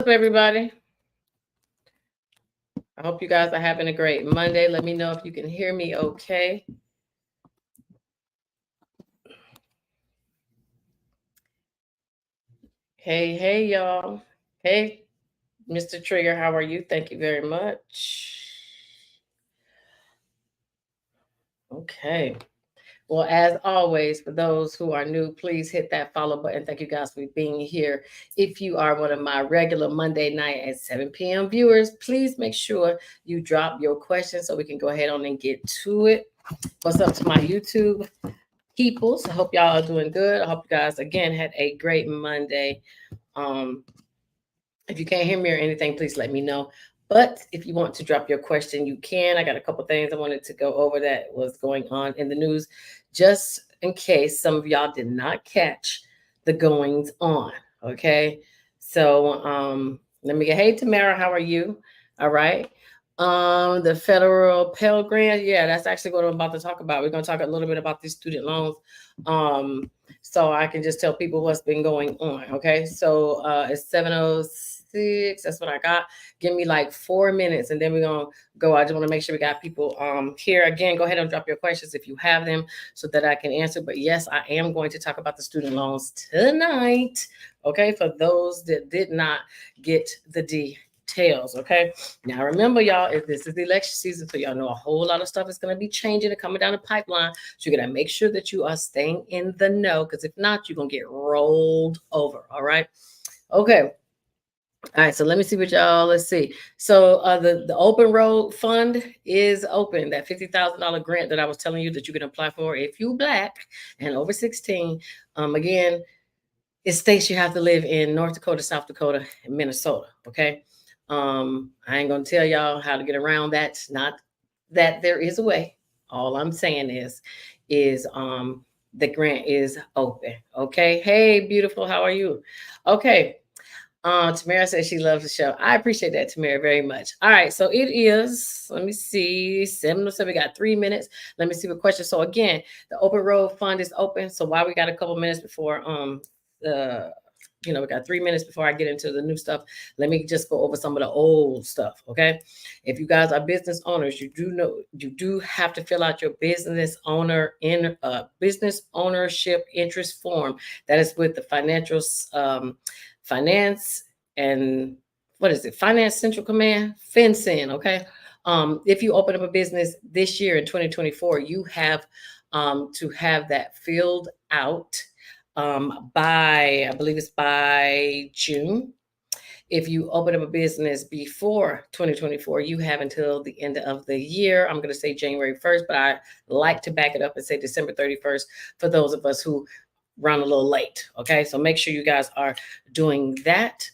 What's up, everybody? I hope you guys are having a great Monday. Let me know if you can hear me okay. Hey, hey, y'all. Hey, Mr. Trigger, how are you? Thank you very much. Okay. Well, as always, for those who are new, please hit that follow button. Thank you guys for being here. If you are one of my regular Monday night at 7 p.m. viewers, please make sure you drop your questions so we can go ahead on and get to it. What's up to my YouTube peoples? I hope y'all are doing good. I hope you guys again had a great Monday. Um, if you can't hear me or anything, please let me know. But if you want to drop your question, you can. I got a couple things I wanted to go over that was going on in the news, just in case some of y'all did not catch the goings on. Okay. So let me get, hey Tamara, how are you? All right. The federal Pell Grant, yeah, that's actually what I'm about to talk about. We're gonna talk a little bit about these student loans. Um, so I can just tell people what's been going on. Okay, so it's 7:06. That's what I got. Give me like 4 minutes, and then we're gonna go. I just want to make sure we got people here again. Go ahead and drop your questions if you have them, so that I can answer. But yes, I am going to talk about the student loans tonight. Okay, for those that did not get the details. Okay, now remember, y'all, if this is the election season, so y'all know a whole lot of stuff is going to be changing and coming down the pipeline. So you got to make sure that you are staying in the know, because if not, you're going to get rolled over. All right. Okay. All right. So let me see what y'all, let's see. So the Open Road Fund is open. That $50,000 grant that I was telling you that you can apply for if you black and over 16. Again, it states you have to live in North Dakota, South Dakota, and Minnesota. Okay. I ain't gonna tell y'all how to get around that. Not that there is a way. All I'm saying is the grant is open. Okay. Hey, beautiful, how are you? Okay. Tamara says she loves the show. I appreciate that, Tamara, very much. All right, so it is, let me see, 7:07. We got 3 minutes. Let me see what questions. So again, the Open Road Fund is open. So while we got a couple minutes before the we got 3 minutes before I get into the new stuff. Let me just go over some of the old stuff. Okay. If you guys are business owners, you do know you do have to fill out your business ownership interest form. That is with the finance and what is it? Finance Central Command, FinCEN. Okay. If you open up a business this year in 2024, you have to have that filled out by, I believe it's by June. If you open up a business before 2024, you have until the end of the year. I'm going to say January 1st, but I like to back it up and say December 31st for those of us who run a little late. Okay, so make sure you guys are doing that.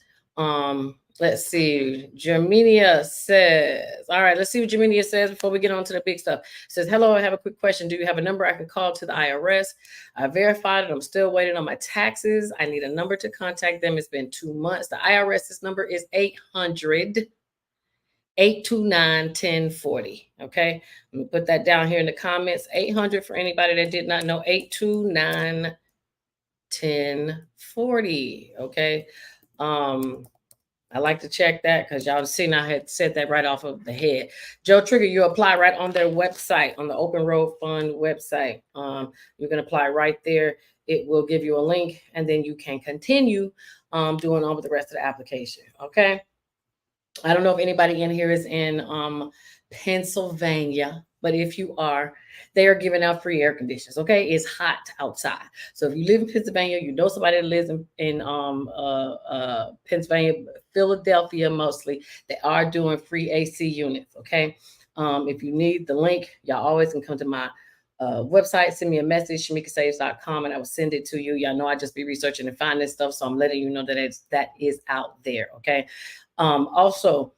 Let's see. Germania says, all right, let's see what Germania says before we get on to the big stuff. It says, hello, I have a quick question. Do you have a number I can call to the IRS? I verified it. I'm still waiting on my taxes. I need a number to contact them. It's been 2 months. The IRS's number is 800-829-1040. Okay. Let me put that down here in the comments. 800 for anybody that did not know. 829-1040. Okay. I like to check that because y'all seen I had said that right off of the head. Joe Trigger, you apply right on their website, on the Open Road Fund website. You can apply right there. It will give you a link, and then you can continue doing all with the rest of the application. Okay. I don't know if anybody in here is in Pennsylvania, but if you are, they are giving out free air conditioners. Okay, it's hot outside, so if you live in Pennsylvania, you know somebody that lives in Pennsylvania, Philadelphia mostly. They are doing free AC units. Okay, if you need the link, y'all always can come to my website, send me a message, shamikasaves.com, and I will send it to you. Y'all know I just be researching and finding stuff, so I'm letting you know that that is out there. Okay. Also,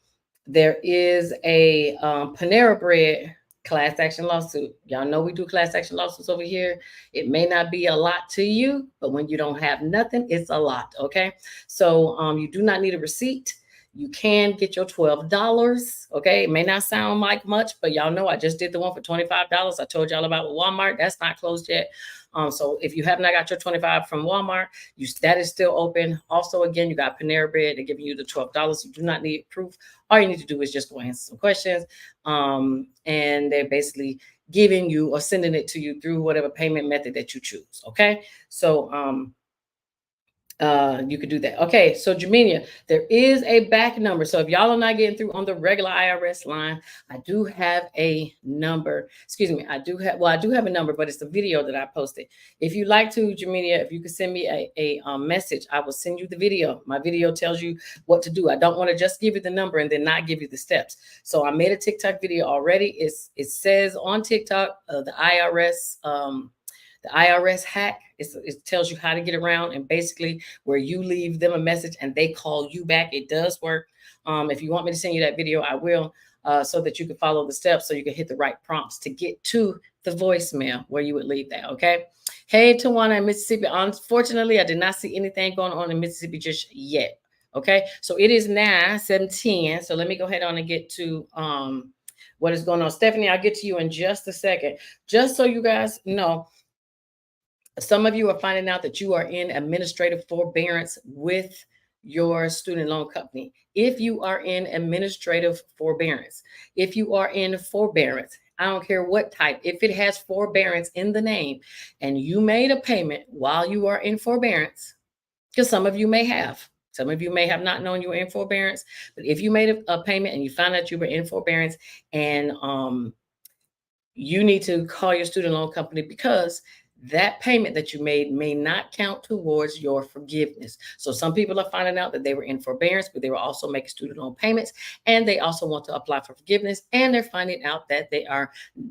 there is a Panera Bread class action lawsuit. Y'all know we do class action lawsuits over here. It may not be a lot to you, but when you don't have nothing, it's a lot. Okay. So you do not need a receipt. You can get your $12. Okay. It may not sound like much, but y'all know I just did the one for $25. I told y'all about Walmart. That's not closed yet. So if you have not got your 25 from Walmart, that is still open. Also, again, you got Panera Bread. They're giving you the $12. You do not need proof. All you need to do is just go answer some questions. And they're basically giving you or sending it to you through whatever payment method that you choose. Okay. So you could do that. Okay, so Jaminia, there is a back number. So if y'all are not getting through on the regular IRS line, I do have a number. Excuse me, I do have a number, but it's the video that I posted. If you like to, Jaminia, if you could send me a message, I will send you the video. My video tells you what to do. I don't want to just give you the number and then not give you the steps. So I made a TikTok video already. It says on TikTok the IRS hack. It tells you how to get around, and basically where you leave them a message and they call you back. It does work. If you want me to send you that video, I will, so that you can follow the steps, so you can hit the right prompts to get to the voicemail where you would leave that. Okay. Hey, Tawana in Mississippi. Unfortunately, I did not see anything going on in Mississippi just yet. Okay. So it is now 7:10. So let me go ahead on and get to what is going on. Stephanie, I'll get to you in just a second. Just so you guys know, some of you are finding out that you are in administrative forbearance with your student loan company. If you are in administrative forbearance, if you are in forbearance, I don't care what type, if it has forbearance in the name and you made a payment while you are in forbearance, because some of you may have. Some of you may have not known you were in forbearance, but if you made a payment and you found out you were in forbearance, and you need to call your student loan company, because that payment that you made may not count towards your forgiveness. So some people are finding out that they were in forbearance, but they were also making student loan payments, and they also want to apply for forgiveness, and they're finding out that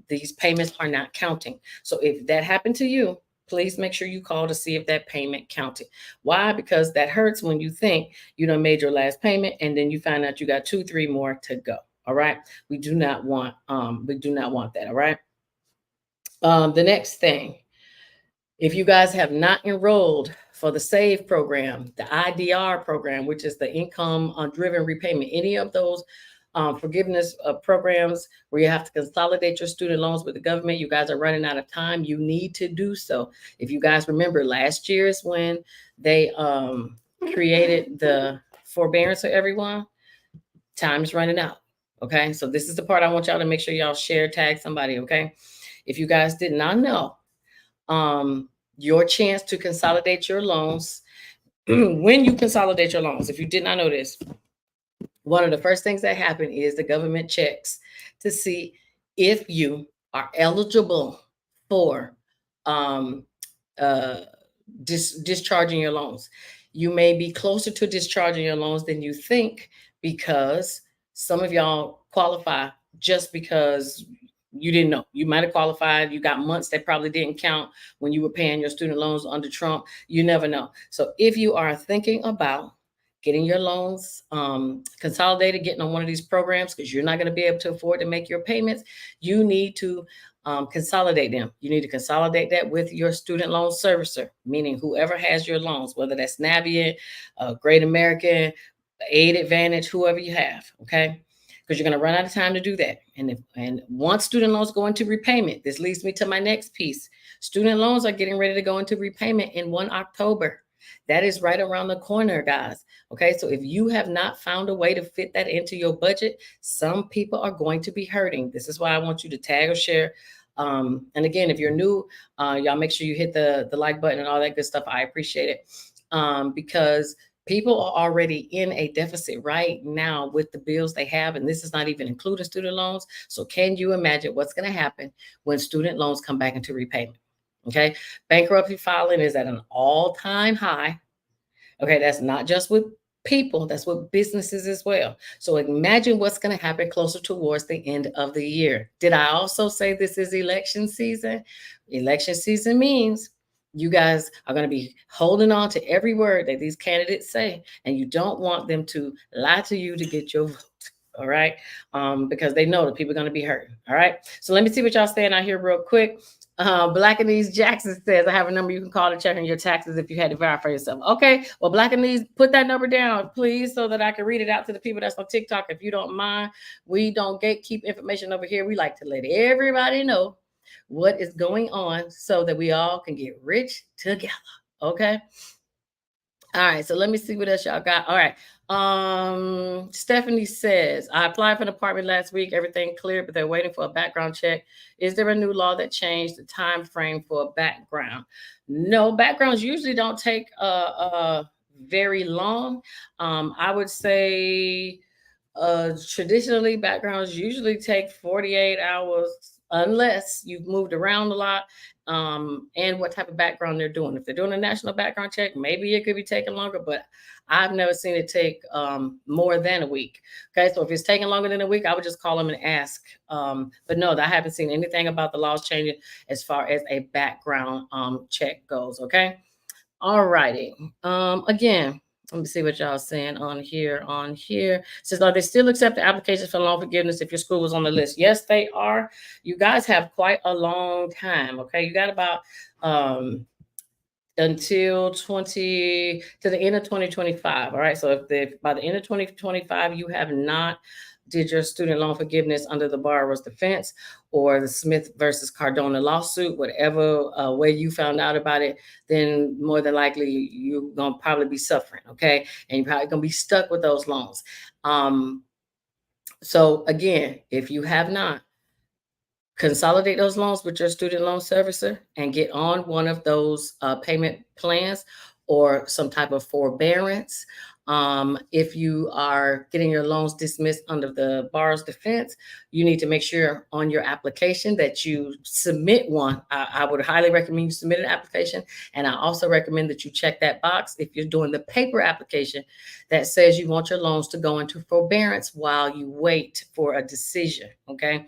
these payments are not counting. So if that happened to you, please make sure you call to see if that payment counted. Why? Because that hurts when you think you done made your last payment and then you find out you got 2-3 more to go. All right. We do not want that. All right. The next thing, if you guys have not enrolled for the SAVE program, the IDR program, which is the income driven repayment, any of those forgiveness programs where you have to consolidate your student loans with the government, you guys are running out of time. You need to do so. If you guys remember, last year is when they created the forbearance for everyone. Time is running out. Okay. So this is the part I want y'all to make sure y'all share, tag somebody. Okay. If you guys did not know, your chance to consolidate your loans, when you consolidate your loans, if you did not know this, one of the first things that happen is the government checks to see if you are eligible for um, uh, discharging your loans. You may be closer to discharging your loans than you think, because some of y'all qualify just because you didn't know. You might have qualified. You got months that probably didn't count when you were paying your student loans under Trump. You never know. So if you are thinking about getting your loans consolidated, getting on one of these programs, because you're not going to be able to afford to make your payments, you need to consolidate them. You need to consolidate that with your student loan servicer, meaning whoever has your loans, whether that's Navient, Great American, Aid Advantage, whoever you have. Okay. Because you're going to run out of time to do that. And once student loans go into repayment, this leads me to my next piece. Student loans are getting ready to go into repayment in 1 October. That is right around the corner, guys. Okay, so if you have not found a way to fit that into your budget, some people are going to be hurting. This is why I want you to tag or share. And again, if you're new, y'all make sure you hit the like button and all that good stuff. I appreciate it, because people are already in a deficit right now with the bills they have, and this is not even including student loans. So can you imagine what's going to happen when student loans come back into repayment? Okay, bankruptcy filing is at an all-time high. Okay, that's not just with people, that's with businesses as well. So imagine what's going to happen closer towards the end of the year. Did I also say this is election season? Election season means you guys are going to be holding on to every word that these candidates say, and you don't want them to lie to you to get your vote. All right. Because they know that people are going to be hurt. All right. So let me see what y'all saying out here real quick. Blackanese Jackson says, I have a number you can call to check on your taxes if you had to verify yourself. Okay. Well, Blackanese, put that number down, please, so that I can read it out to the people that's on TikTok. If you don't mind, we don't gatekeep information over here. We like to let everybody know what is going on so that we all can get rich together. Okay. All right, so let me see what else y'all got. All right. Stephanie says, I applied for an apartment last week. Everything cleared, but they're waiting for a background check. Is there a new law that changed the time frame for a background? No, backgrounds usually don't take very long. I would say traditionally, backgrounds usually take 48 hours unless you've moved around a lot, and what type of background they're doing. If they're doing a national background check, maybe it could be taking longer, but I've never seen it take more than a week. Okay, so if it's taking longer than a week, I would just call them and ask. But no, I haven't seen anything about the laws changing as far as a background check goes. Okay. All righty. Again, let me see what y'all saying on here. On here says, are they still accepting applications for loan forgiveness if your school was on the list? Yes, they are. You guys have quite a long time. Okay, you got about until 20 to the end of 2025. All right. So if by the end of 2025 you have not did your student loan forgiveness under the borrower's defense or the Smith versus Cardona lawsuit, whatever way you found out about it, then more than likely you're gonna probably be suffering. Okay, and you're probably gonna be stuck with those loans. So again, if you have not, consolidate those loans with your student loan servicer and get on one of those payment plans or some type of forbearance. If you are getting your loans dismissed under the borrower's defense, you need to make sure on your application that you submit one. I would highly recommend you submit an application. And I also recommend that you check that box if you're doing the paper application that says you want your loans to go into forbearance while you wait for a decision. Okay.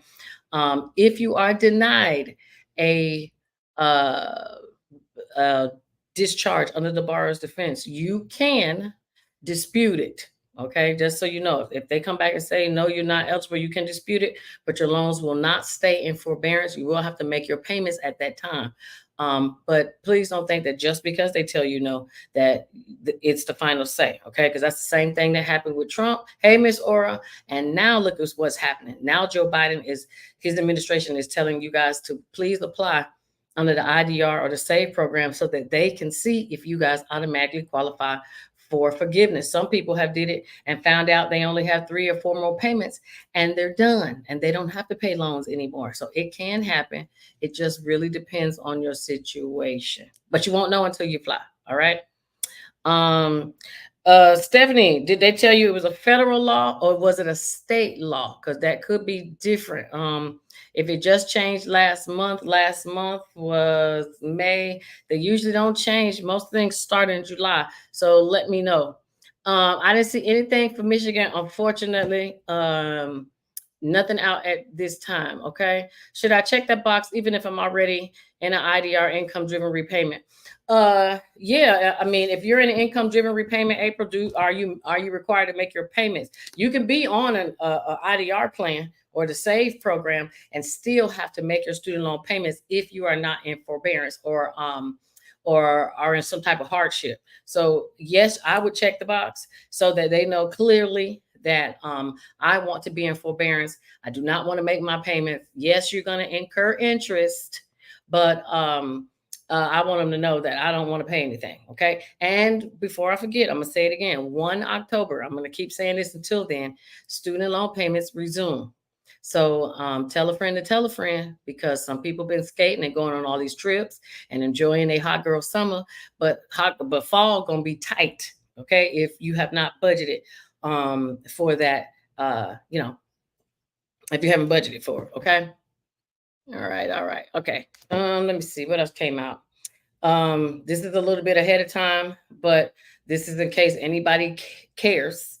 If you are denied a, uh, discharge under the borrower's defense, you can dispute it. Okay, just so you know, if they come back and say no, you're not eligible, you can dispute it, but your loans will not stay in forbearance. You will have to make your payments at that time. But please don't think that just because they tell you no, that it's the final say. Okay, because that's the same thing that happened with Trump. Hey, Miss Aura, and now look at what's happening. Now Joe Biden is his administration is telling you guys to please apply under the IDR or the SAVE program so that they can see if you guys automatically qualify for forgiveness. Some people have did it and found out they only have 3 or 4 more payments and they're done and they don't have to pay loans anymore. So it can happen. It just really depends on your situation. But you won't know until you fly. All right. Um, Stephanie, did they tell you it was a federal law or was it a state law? Because that could be different. If it just changed last month was May. They usually don't change. Most things start in July. So let me know. I didn't see anything for Michigan, unfortunately. Nothing out at this time. Okay. Should I check that box even if I'm already in an IDR income driven repayment? Yeah, I mean, if you're in an income driven repayment, April, are you required to make your payments? You can be on a IDR plan or the SAVE program and still have to make your student loan payments if you are not in forbearance or are in some type of hardship. So yes, I would check the box so that they know clearly that I want to be in forbearance. I do not want to make my payments. Yes, you're going to incur interest, but I want them to know that I don't want to pay anything. Okay. And before I forget, I'm going to say it again 1 October. I'm going to keep saying this until then. Student loan payments resume. So tell a friend to tell a friend because some people been skating and going on all these trips and enjoying a hot girl summer, but fall gonna be tight. Okay, if you have not budgeted for that, if you haven't budgeted for it. Okay. All right. All right. Okay. Let me see what else came out. This is a little bit ahead of time, but this is in case anybody cares.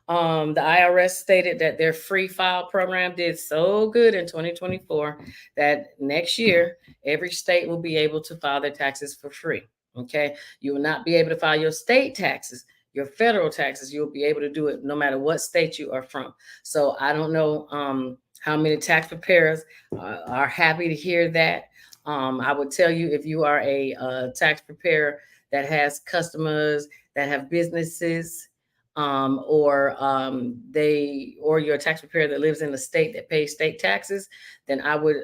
The IRS stated that their free file program did so good in 2024 that next year every state will be able to file their taxes for free. Okay, you will not be able to file your state taxes, your federal taxes. You'll be able to do it no matter what state you are from. So I don't know how many tax preparers are happy to hear that. I would tell you, if you are a tax preparer that has customers that have businesses, or you're a tax preparer that lives in a state that pays state taxes, then I would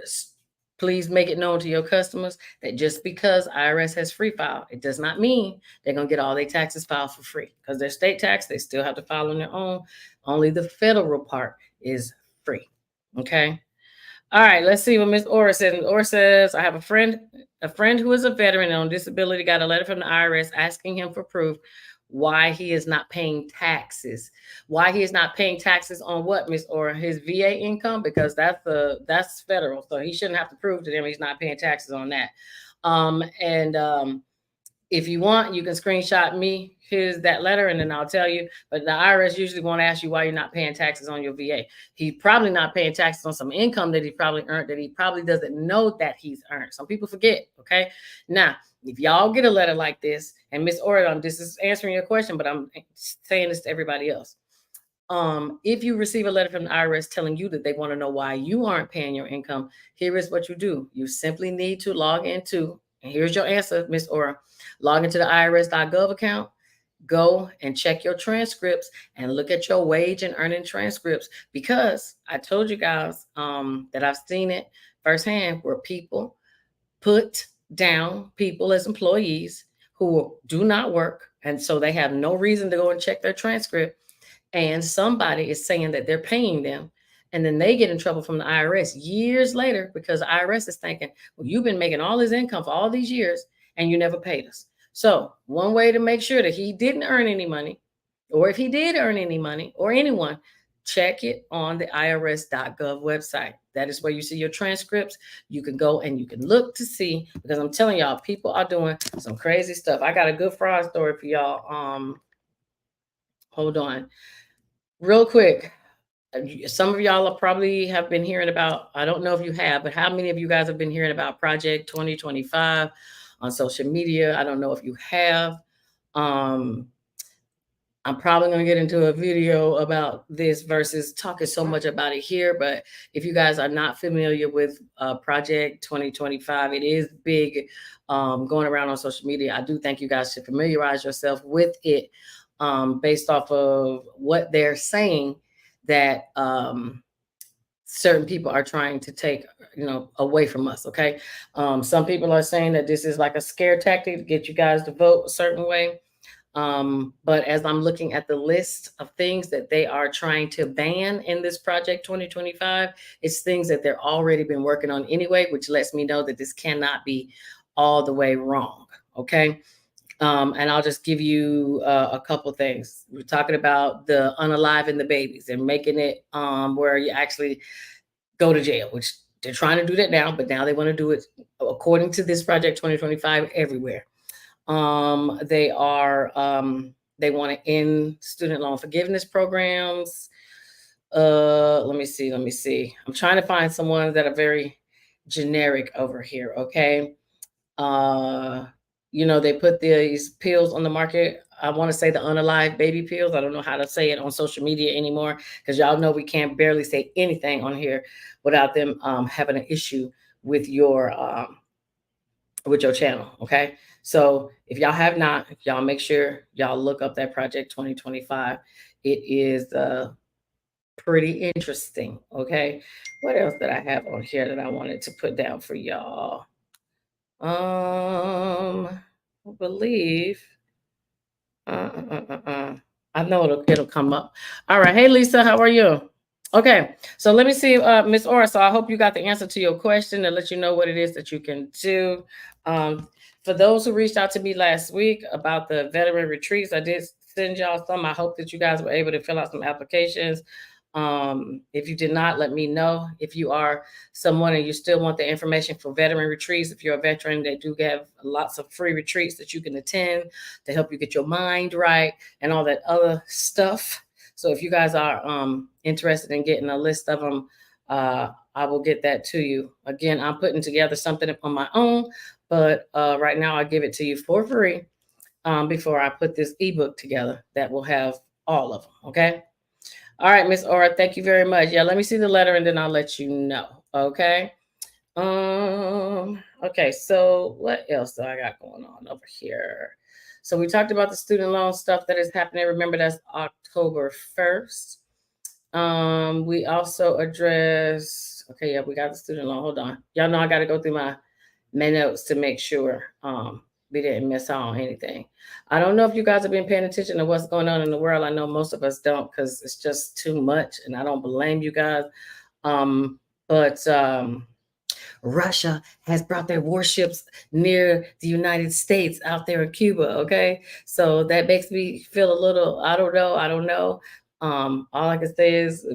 please make it known to your customers that just because IRS has free file, it does not mean they're gonna get all their taxes filed for free, because their state tax they still have to file on their own. Only the federal part is free. Okay. All right, let's see what Miss Ora says. Ms. Ora says, I have a friend who is a veteran and on disability, got a letter from the IRS asking him for proof why he is not paying taxes. Why he is not paying taxes on what, Miss Ora? His VA income, because that's federal. So he shouldn't have to prove to them he's not paying taxes on that. And if you want, you can screenshot me here's that letter, and then I'll tell you. But the IRS usually won't ask you why you're not paying taxes on your VA. He's probably not paying taxes on some income that he probably earned that he probably doesn't know that he's earned. Some people forget. Okay. Now, if y'all get a letter like this, and Miss Oregon, this is answering your question, but I'm saying this to everybody else. If you receive a letter from the IRS telling you that they want to know why you aren't paying your income, here is what you do. You simply need to log into, and here's your answer, Miss Ora. Log into the irs.gov account, go and check your transcripts and look at your wage and earning transcripts, because I told you guys that I've seen it firsthand where people put down people as employees who do not work, and so they have no reason to go and check their transcript, and somebody is saying that they're paying them, and then they get in trouble from the IRS years later because the IRS is thinking, well, you've been making all this income for all these years and you never paid us. So one way to make sure that he didn't earn any money, or if he did earn any money, or anyone, check it on the irs.gov website. That is where you see your transcripts. You can go and you can look to see, because I'm telling y'all, people are doing some crazy stuff. I got a good fraud story for y'all. Hold on real quick. Some of y'all are probably have been hearing about, I don't know if you have, but how many of you guys have been hearing about Project 2025 on social media? I don't know if you have. Um, I'm probably going to get into a video about this versus talking so much about it here. But if you guys are not familiar with Project 2025, it is big, going around on social media. I do think you guys should familiarize yourself with it, based off of what they're saying, that certain people are trying to take, away from us. Okay. Some people are saying that this is like a scare tactic to get you guys to vote a certain way. But as I'm looking at the list of things that they are trying to ban in this Project 2025, it's things that they're already been working on anyway, which lets me know that this cannot be all the way wrong. Okay. And I'll just give you a couple things. We're talking about the unaliving the babies and making it where you actually go to jail, which they're trying to do that now, but now they want to do it according to this Project 2025 everywhere. They want to end student loan forgiveness programs. Let me see. I'm trying to find some ones that are very generic over here. Okay. Uh, they put these pills on the market. I want to say the unalive baby pills. I don't know how to say it on social media anymore, because y'all know we can't barely say anything on here without them having an issue with your channel. Okay. So if y'all have not, y'all make sure y'all look up that Project 2025. It is pretty interesting. Okay. What else did I have on here that I wanted to put down for y'all? I believe. I know it'll come up. All right. Hey, Lisa, how are you? Okay, so let me see, Miss Ora. So I hope you got the answer to your question and let you know what it is that you can do. Um, for those who reached out to me last week about the veteran retreats, I did send y'all some. I hope that you guys were able to fill out some applications. If you did not, let me know. If you are someone and you still want the information for veteran retreats, if you're a veteran, they do have lots of free retreats that you can attend to help you get your mind right and all that other stuff. So if you guys are interested in getting a list of them, I will get that to you. Again, I'm putting together something on my own, but right now I give it to you for free before I put this ebook together that will have all of them. Okay. All right, Miss Ora, thank you very much. Yeah, let me see the letter and then I'll let you know. Okay. Okay, so what else do I got going on over here? So we talked about the student loan stuff that is happening. Remember, that's October 1st. We also addressed, okay, yeah, we got the student loan. Hold on. Y'all know I gotta go through my notes to make sure we didn't miss out on anything. I don't know if you guys have been paying attention to what's going on in the world. I know most of us don't because it's just too much, and I don't blame you guys. Um, but Russia has brought their warships near the United States out there in Cuba. Okay, so that makes me feel a little. I don't know. I don't know. All I can say is,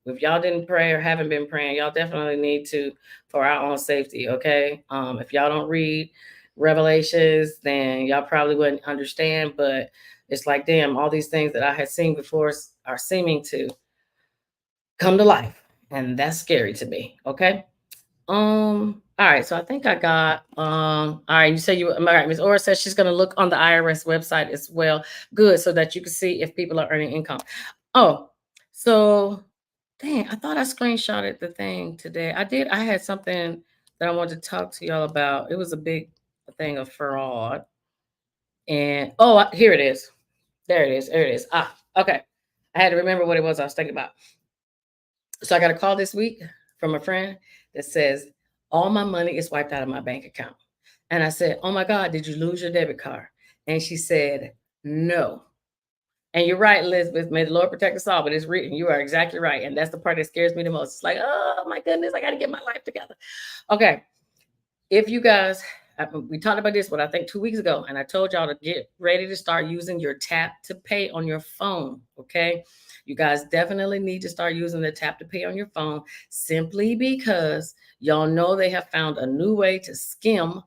if y'all didn't pray or haven't been praying, y'all definitely need to for our own safety. Okay, if y'all don't read Revelations, then y'all probably wouldn't understand. But it's like, damn, all these things that I had seen before are seeming to come to life, and that's scary to me. Okay. All right, so I think I got all right, you say you all right, Miss Ora says she's gonna look on the IRS website as well. Good, so that you can see if people are earning income. Oh, so dang, I thought I screenshotted the thing today. I did, I had something that I wanted to talk to y'all about. It was a big thing of fraud. And oh, here it is. There it is. There it is. Ah, okay. I had to remember what it was I was thinking about. So I got a call this week from a friend that says all my money is wiped out of my bank account. And I said, "Oh my God, did you lose your debit card?" And she said, "No." And you're right, Elizabeth. May the Lord protect us all, but it's written. You are exactly right. And that's the part that scares me the most. It's like, oh my goodness, I got to get my life together. Okay. If you guys, we talked about this, what I think 2 weeks ago, and I told y'all to get ready to start using your tap to pay on your phone. Okay. You guys definitely need to start using the tap to pay on your phone simply because y'all know they have found a new way to skim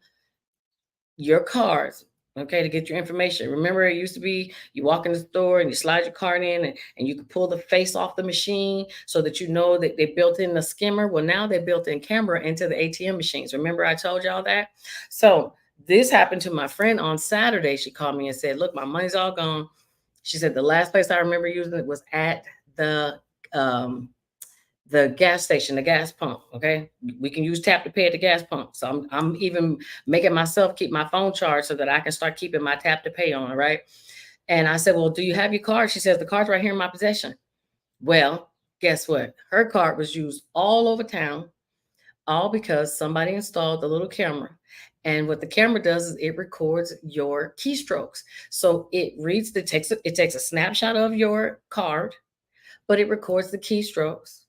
your cards, okay, to get your information. Remember, it used to be you walk in the store and you slide your card in and you can pull the face off the machine so that you know that they built in the skimmer. Well, now they built in camera into the ATM machines. Remember, I told y'all that? So this happened to my friend on Saturday. She called me and said, "Look, my money's all gone." She said the last place I remember using it was at the um, the gas station, the gas pump. Okay, we can use tap to pay at the gas pump. So I'm even making myself keep my phone charged so that I can start keeping my tap to pay on. Right. And I said, "Well, do you have your card?" She says, "The card's right here in my possession." Well, guess what? Her card was used all over town, all because somebody installed the little camera. And what the camera does is it records your keystrokes. So it reads the text, it takes a snapshot of your card, but it records the keystrokes,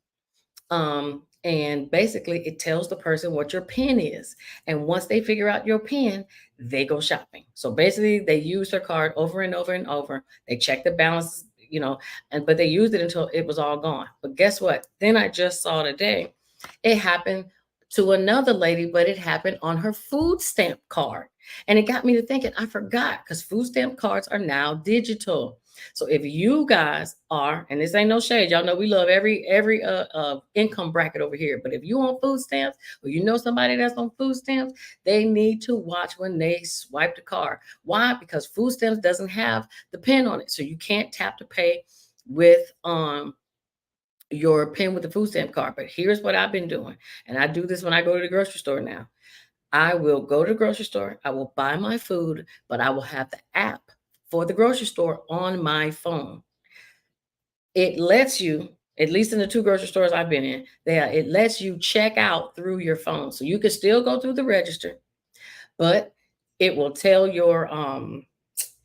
and basically it tells the person what your pin is. And once they figure out your pin, they go shopping. So basically they use their card over and over and over. They check the balance, and but they used it until it was all gone. But guess what? Then I just saw today it happened to another lady, but it happened on her food stamp card. And it got me to thinking, I forgot because food stamp cards are now digital. So if you guys are, and this ain't no shade, y'all know we love every income bracket over here. But if you on food stamps or you know somebody that's on food stamps, they need to watch when they swipe the card. Why? Because food stamps doesn't have the pin on it, so you can't tap to pay with your pin with the food stamp card. But here's what I've been doing, and I do this when I go to the grocery store now. I will go to the grocery store, I will buy my food, but I will have the app for the grocery store on my phone. It lets you, at least in the two grocery stores I've been in, there it lets you check out through your phone. So you can still go through the register, but it will tell your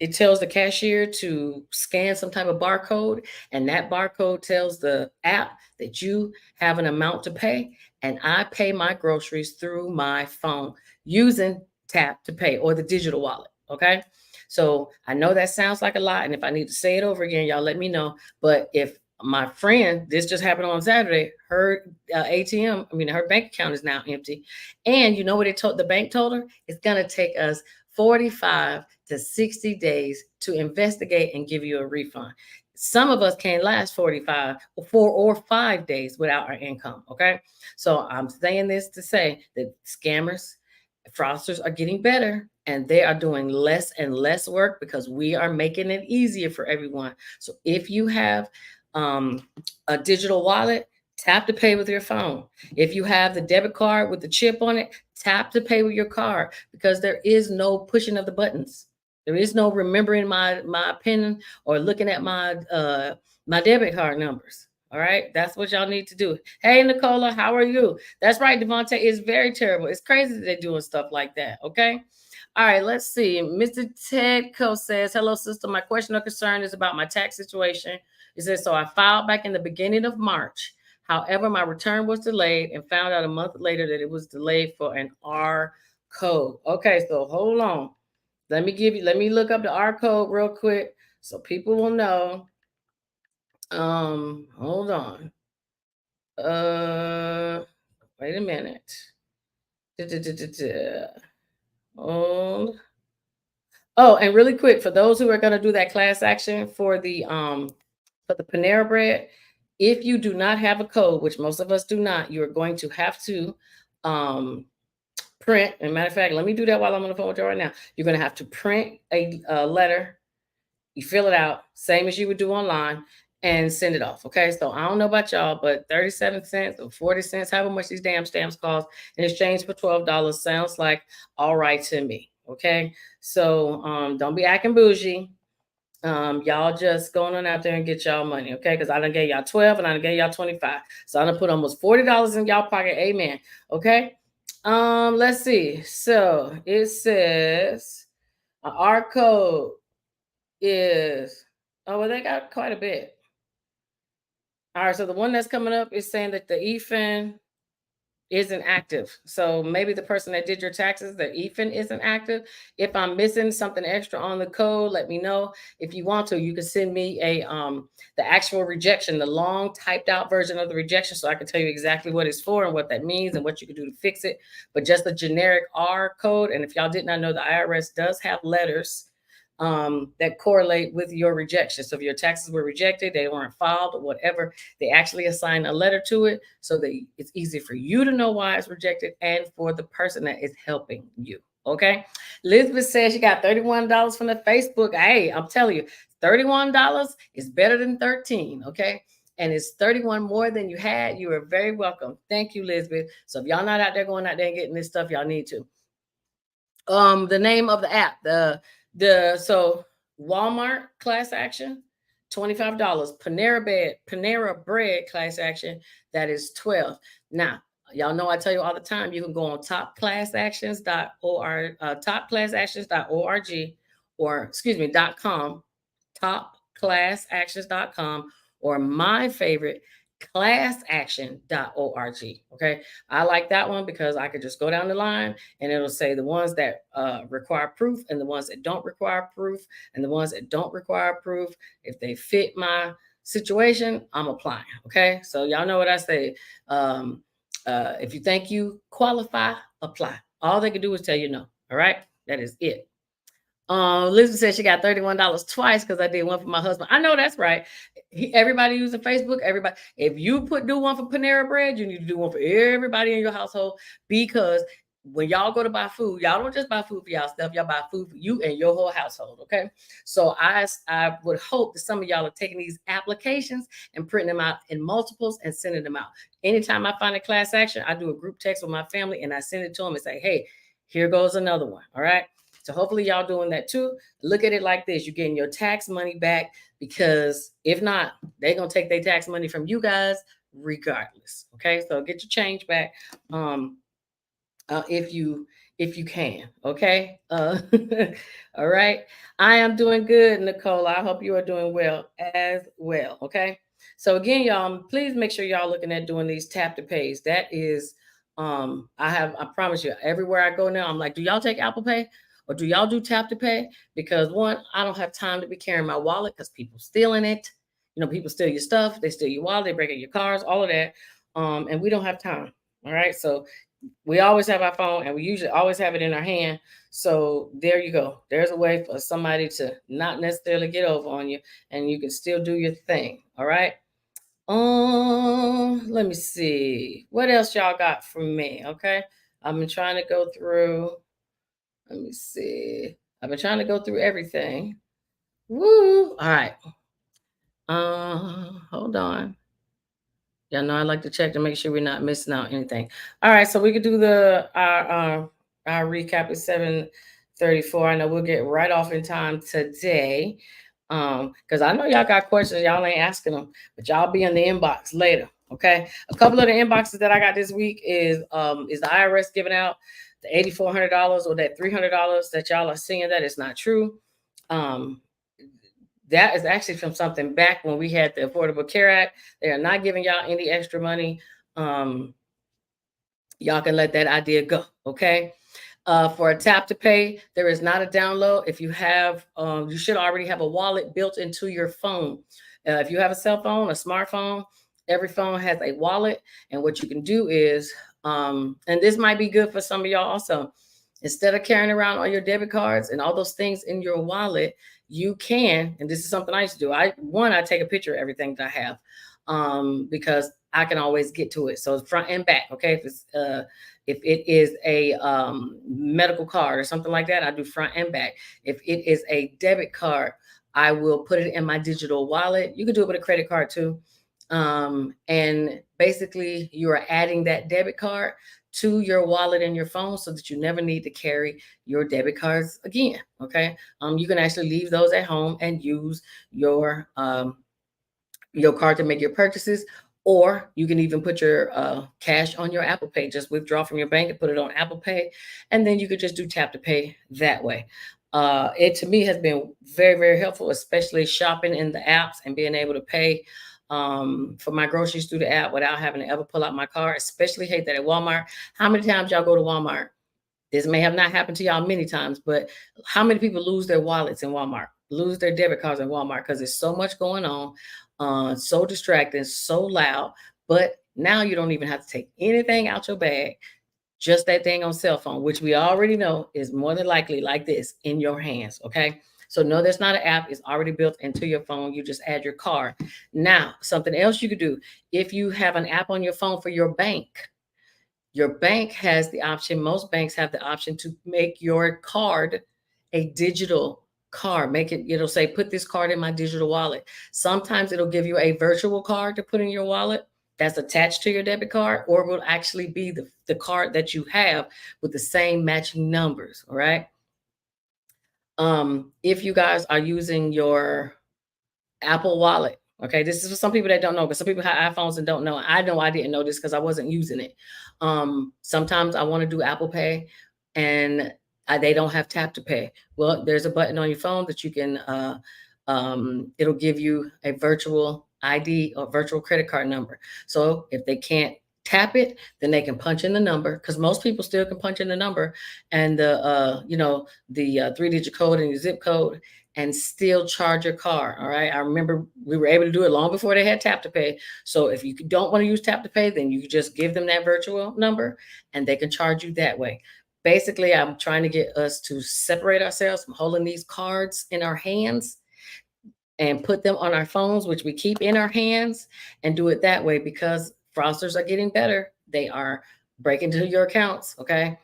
it tells the cashier to scan some type of barcode, and that barcode tells the app that you have an amount to pay, and I pay my groceries through my phone using tap to pay or the digital wallet. Okay, so I know that sounds like a lot, and if I need to say it over again, y'all let me know. But if my friend, this just happened on Saturday, her ATM, I mean, her bank account is now empty. And you know what it told the bank told her? It's gonna take us 45 to 60 days to investigate and give you a refund. Some of us can't last 45 or 4 or 5 days without our income. Okay. So I'm saying this to say that scammers, fraudsters are getting better and they are doing less and less work because we are making it easier for everyone. So if you have a digital wallet, Tap to pay with your phone. If you have the debit card with the chip on it, tap to pay with your card because there is no pushing of the buttons. There is no remembering my pin or looking at my debit card numbers. All right, that's what y'all need to do. Hey, Nicola, how are you? That's right, Devontae. It's very terrible. It's crazy that they're doing stuff like that. Okay. All right, let's see. Mr. Tedco says, "Hello, sister. My question or concern is about my tax situation." It says, "So I filed back in the beginning of March. However, my return was delayed and found out a month later that it was delayed for an R code." Okay, so hold on. Let me look up the R code real quick so people will know. Hold on. Uh Wait a minute. Oh, oh, and really quick for those who are going to do that class action for the Panera bread, if you do not have a code, which most of us do not, you're going to have to um print. And matter of fact, let me do that while I'm on the phone with you right now. You're going to have to print a letter. You fill it out, same as you would do online, and send it off. Okay. So I don't know about y'all, but 37 cents or 40 cents, however much these damn stamps cost in exchange for $12 sounds like all right to me. Okay. So don't be acting bougie. Y'all just going on out there and get y'all money, okay? Because I done gave y'all 12 and I done gave y'all 25. So I done put almost $40 in y'all pocket. Amen. Okay. Let's see. So it says our code is, oh, well, they got quite a bit. All right, so the one that's coming up is saying that the EFIN isn't active. So maybe the person that did your taxes, the EFIN isn't active. If I'm missing something extra on the code, let me know. If you want to, you can send me the actual rejection, the long typed out version of the rejection, so I can tell you exactly what it's for and what that means and what you can do to fix it. But just the generic R code, and if y'all did not know, the IRS does have letters that correlate with your rejection. So if your taxes were rejected, they weren't filed or whatever, they actually assign a letter to it so that it's easy for you to know why it's rejected and for the person that is helping you. Okay. Elizabeth says she got $31 from the Facebook. Hey, I'm telling you, $31 is better than 13. Okay. And it's 31 more than you had. You are very welcome. Thank you, Elizabeth. So if y'all not out there going out there and getting this stuff, y'all need to. The name of the app, so Walmart class action, $25. Panera bread class action, that is 12. Now, y'all know I tell you all the time, you can go on topclassactions.org, or excuse me, .com, topclassactions.com, or my favorite, classaction.org. Okay. I like that one because I could just go down the line and it'll say the ones that require proof and the ones that don't require proof, and the ones that don't require proof, if they fit my situation, I'm applying. Okay. So y'all know what I say. Um, if you think you qualify, apply. All they can do is tell you no. All right. That is it. Elizabeth said she got $31 twice because I did one for my husband. I know that's right. Everybody using Facebook. Everybody, if you do one for Panera Bread, you need to do one for everybody in your household, because when y'all go to buy food, y'all don't just buy food for y'all stuff. Y'all buy food for you and your whole household. Okay. So I would hope that some of y'all are taking these applications and printing them out in multiples and sending them out. Anytime I find a class action, I do a group text with my family and I send it to them and say, hey, here goes another one. All right. So hopefully y'all doing that too. Look at it like this. You're getting your tax money back, because if not, they're going to take their tax money from you guys regardless. Okay. So get your change back. If you can. Okay. All right. I am doing good, Nicole. I hope you are doing well as well. Okay. So again, y'all, please make sure y'all looking at doing these tap to pays. That is, I promise you, everywhere I go now, I'm like, do y'all take Apple Pay? Or do y'all do tap to pay? Because one, I don't have time to be carrying my wallet because people stealing it. You know, people steal your stuff, they steal your wallet, they break in your cars, all of that. And we don't have time. All right. So we always have our phone and we usually always have it in our hand. So there you go. There's a way for somebody to not necessarily get over on you and you can still do your thing. All right. Let me see. What else y'all got from me? Okay. I've been trying to go through. Let me see. I've been trying to go through everything. Woo. All right. Hold on. Y'all know I like to check to make sure we're not missing out anything. All right, so we could do the our recap at 7:34. I know we'll get right off in time today. Because I know y'all got questions, y'all ain't asking them, but y'all be in the inbox later. Okay. A couple of the inboxes that I got this week is the IRS giving out the $8,400 or that $300 that y'all are seeing that is not true. Um, that is actually from something back when we had the Affordable Care Act. They are not giving y'all any extra money. Um, y'all can let that idea go. Okay. For a tap to pay, there is not a download. If you have, you should already have a wallet built into your phone. If you have a cell phone, a smartphone, every phone has a wallet. And what you can do is, and this might be good for some of y'all also, instead of carrying around all your debit cards and all those things in your wallet, you can, and this is something I used to do. I take a picture of everything that I have, because I can always get to it. So it's front and back. Okay, if it is a medical card or something like that, I do front and back. If it is a debit card, I will put it in my digital wallet. You can do it with a credit card too. And basically, you are adding that debit card to your wallet and your phone so that you never need to carry your debit cards again. Okay. You can actually leave those at home and use your card to make your purchases, or you can even put your cash on your Apple Pay. Just withdraw from your bank and put it on Apple Pay, and then you could just do tap to pay that way. It to me has been very, very helpful, especially shopping in the apps and being able to pay for my groceries through the app without having to ever pull out my card. Especially hate that at Walmart. How many times y'all go to Walmart? This may have not happened to y'all many times, but how many people lose their wallets in Walmart, lose their debit cards in Walmart because there's so much going on, so distracting, so loud. But now you don't even have to take anything out your bag, just that thing on cell phone, which we already know is more than likely like this in your hands. Okay. So no, there's not an app. It's already built into your phone. You just add your card. Now, something else you could do if you have an app on your phone for your bank. Your bank has the option, most banks have the option to make your card a digital card. Make it, it'll say, put this card in my digital wallet. Sometimes it'll give you a virtual card to put in your wallet that's attached to your debit card, or it will actually be the card that you have with the same matching numbers. All right. If you guys are using your Apple Wallet. Okay, this is for some people that don't know, because some people have iPhones and don't know. I know I didn't know this because I wasn't using it. Sometimes I want to do Apple Pay, and they don't have tap to pay. Well, there's a button on your phone that you can. It'll give you a virtual ID or virtual credit card number. So if they can't tap it, then they can punch in the number, because most people still can punch in the number and the 3-digit code and your zip code, and still charge your car. All right. I remember we were able to do it long before they had tap to pay. So if you don't want to use tap to pay, then you just give them that virtual number and they can charge you that way. Basically, I'm trying to get us to separate ourselves from holding these cards in our hands and put them on our phones, which we keep in our hands, and do it that way, because fraudsters are getting better. They are breaking into your accounts. Okay.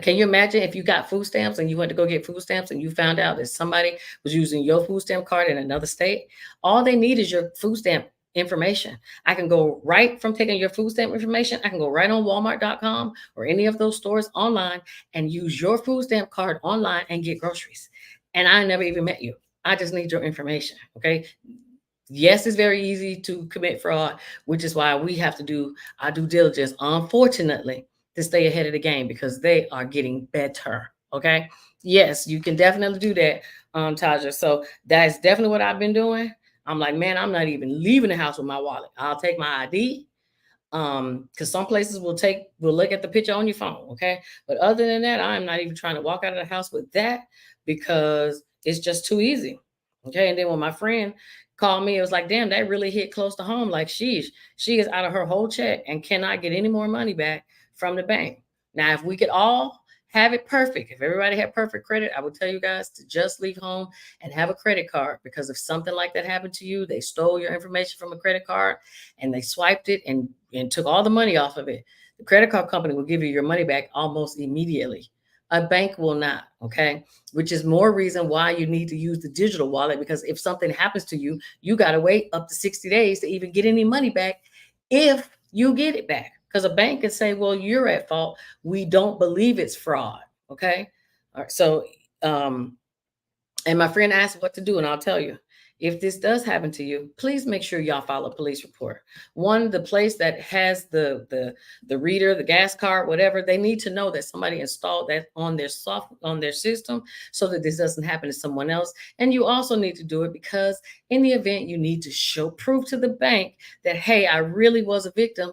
Can you imagine if you got food stamps and you went to go get food stamps and you found out that somebody was using your food stamp card in another state? All they need is your food stamp information. I can go right from taking your food stamp information. I can go right on Walmart.com or any of those stores online and use your food stamp card online and get groceries. And I never even met you. I just need your information. Okay. Yes, it's very easy to commit fraud, which is why we have to do our due diligence, unfortunately, to stay ahead of the game, because they are getting better. Okay. Yes, you can definitely do that, Taja. So that's definitely what I've been doing. I'm like, man, I'm not even leaving the house with my wallet. I'll take my ID, because some places will look at the picture on your phone. Okay. But other than that, I'm not even trying to walk out of the house with that, because it's just too easy. Okay. And then when my friend called me, it was like, damn, that really hit close to home. Like, she is out of her whole check and cannot get any more money back from the bank. Now, if we could all have it perfect, if everybody had perfect credit, I would tell you guys to just leave home and have a credit card, because if something like that happened to you, they stole your information from a credit card and they swiped it and took all the money off of it, the credit card company will give you your money back almost immediately. A bank will not. Okay. Which is more reason why you need to use the digital wallet, because if something happens to you, you got to wait up to 60 days to even get any money back if you get it back. Because a bank can say, well, you're at fault. We don't believe it's fraud. Okay. All right. So, um, and my friend asked what to do, and I'll tell you. If this does happen to you, please make sure y'all file a police report. One, the place that has the reader, the gas card, whatever, they need to know that somebody installed that on their system so that this doesn't happen to someone else. And you also need to do it because in the event you need to show proof to the bank that hey, I really was a victim,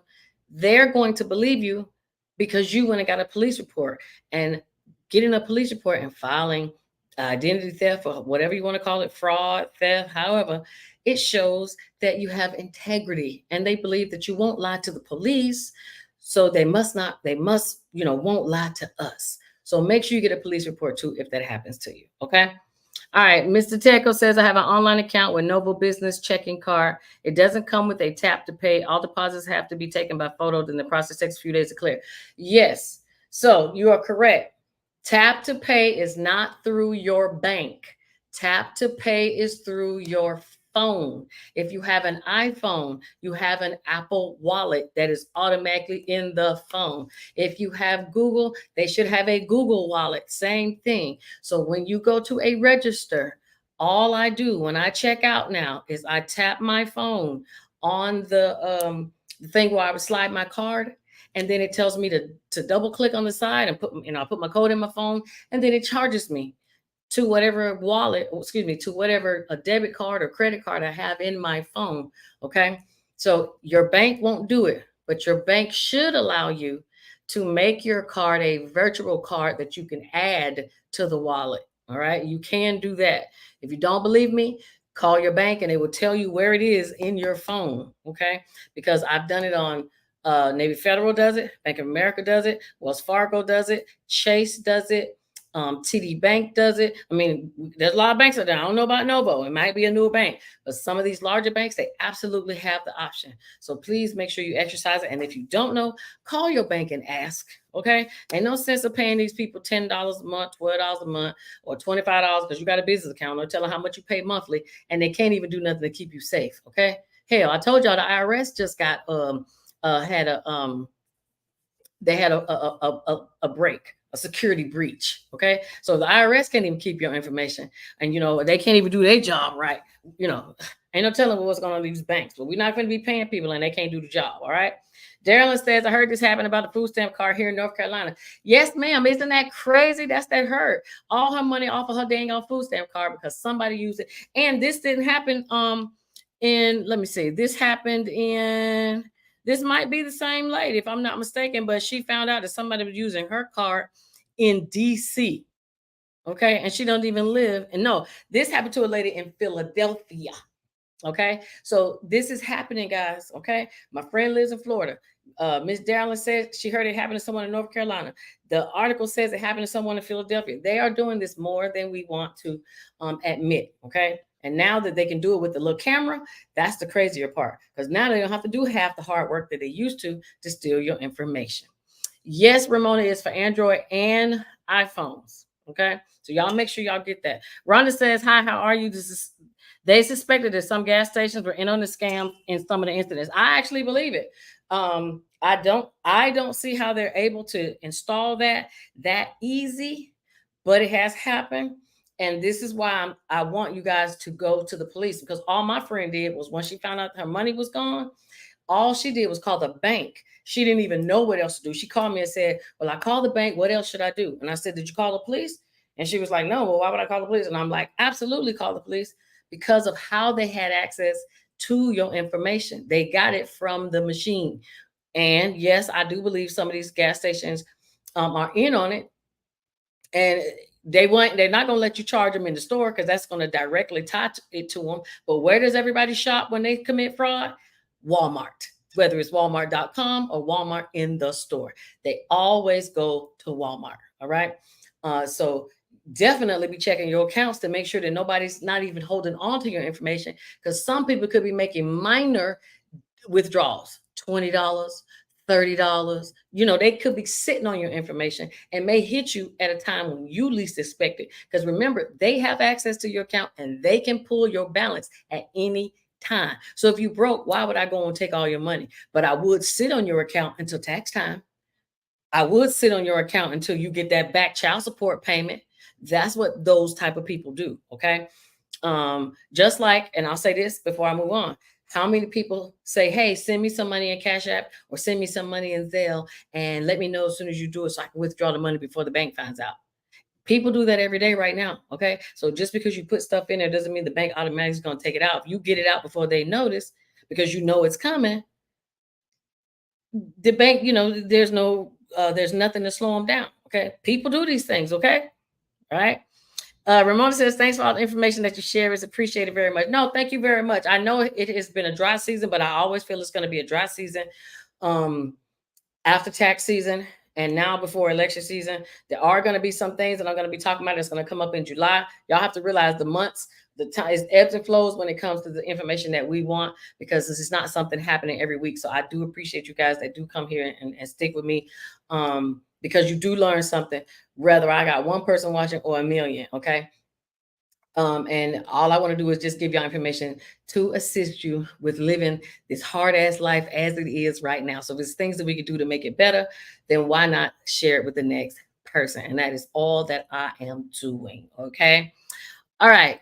they're going to believe you because you went and got a police report. And getting a police report and filing identity theft or whatever you want to call it, fraud, theft, however, it shows that you have integrity and they believe that you won't lie to the police. So they must not, they must, won't lie to us. So make sure you get a police report too if that happens to you. Okay. All right. Mr. Teco says I have an online account with Noble Business checking card. It doesn't come with a tap to pay. All deposits have to be taken by photo. Then the process takes a few days to clear. Yes. So you are correct. Tap to pay is not through your bank. Tap to pay is through your phone. If you have an iPhone, you have an Apple wallet that is automatically in the phone. If you have Google, they should have a Google wallet. Same thing. So when you go to a register, all I do when I check out now is I tap my phone on the thing where I would slide my card, and then it tells me to double click on the side and I put my code in my phone, and then it charges me to whatever wallet, excuse me, to whatever a debit card or credit card I have in my phone. Okay. So your bank won't do it, but your bank should allow you to make your card a virtual card that you can add to the wallet. All right. You can do that. If you don't believe me, call your bank and they will tell you where it is in your phone. Okay. Because I've done it on Navy Federal does it, Bank of America does it, Wells Fargo does it, Chase does it, TD Bank does it. I mean, there's a lot of banks out there. I don't know about Novo. It might be a newer bank, but some of these larger banks, they absolutely have the option. So please make sure you exercise it. And if you don't know, call your bank and ask. Okay. Ain't no sense of paying these people $10 a month, $12 a month, or $25 because you got a business account, or tell them how much you pay monthly, and they can't even do nothing to keep you safe. Okay. Hell, I told y'all the IRS just got had a they had a break, a security breach. Okay, so the IRS can't even keep your information, and they can't even do their job right. You know, ain't no telling what's going on in these banks, but we're not going to be paying people and they can't do the job. All right. Darylyn says, I heard this happen about the food stamp card here in North Carolina. Yes, ma'am. Isn't that crazy? That's that hurt. All her money off of her dang on food stamp card because somebody used it. And this didn't happen in, let me see, this might be the same lady, if I'm not mistaken, but she found out that somebody was using her card in DC. Okay. And she don't even live. And no, this happened to a lady in Philadelphia. Okay. So this is happening, guys. Okay. My friend lives in Florida. Miss Darylyn said she heard it happen to someone in North Carolina. The article says it happened to someone in Philadelphia. They are doing this more than we want to admit. Okay. And now that they can do it with the little camera, that's the crazier part. Because now they don't have to do half the hard work that they used to steal your information. Yes, Ramona is for Android and iPhones. Okay. So y'all make sure y'all get that. Rhonda says, hi, how are you? They suspected that some gas stations were in on the scam in some of the incidents. I actually believe it. I don't see how they're able to install that easy, but it has happened. And this is why I want you guys to go to the police, because all my friend did was when she found out her money was gone, all she did was call the bank. She didn't even know what else to do. She called me and said, well, I called the bank. What else should I do? And I said, did you call the police? And she was like, no, well, why would I call the police? And I'm like, absolutely call the police, because of how they had access to your information. They got it from the machine. And yes, I do believe some of these gas stations are in on it. And they're not going to let you charge them in the store because that's going to directly tie it to them. But where does everybody shop when they commit fraud? Walmart, whether it's walmart.com or Walmart in the store. They always go to Walmart. All right. So definitely be checking your accounts to make sure that nobody's not even holding on to your information, because some people could be making minor withdrawals, $20, $30. They could be sitting on your information and may hit you at a time when you least expect it. Because remember, they have access to your account and they can pull your balance at any time. So if you broke, why would I go and take all your money? But I would sit on your account until tax time. I would sit on your account until you get that back child support payment. That's what those type of people do. Okay. Just like, and I'll say this before I move on. How many people say, hey, send me some money in Cash App or send me some money in Zelle and let me know as soon as you do it so I can withdraw the money before the bank finds out? People do that every day right now. Okay. So just because you put stuff in there doesn't mean the bank automatically is going to take it out. If you get it out before they notice because you know it's coming, the bank, there's nothing to slow them down. Okay. People do these things. Okay. All right. Ramona says, thanks for all the information that you share. Is appreciated very much. No, thank you very much. I know it has been a dry season, but I always feel it's going to be a dry season. Um, After tax season and now before election season, there are going to be some things that I'm going to be talking about that's going to come up in July. Y'all have to realize the months, the time is ebbs and flows when it comes to the information that we want, because this is not something happening every week. So I do appreciate you guys that do come here and stick with me, because you do learn something, whether I got one person watching or a million. Okay. And all I want to do is just give y'all information to assist you with living this hard ass life as it is right now. So if there's things that we could do to make it better, then why not share it with the next person? And that is all that I am doing. Okay. All right.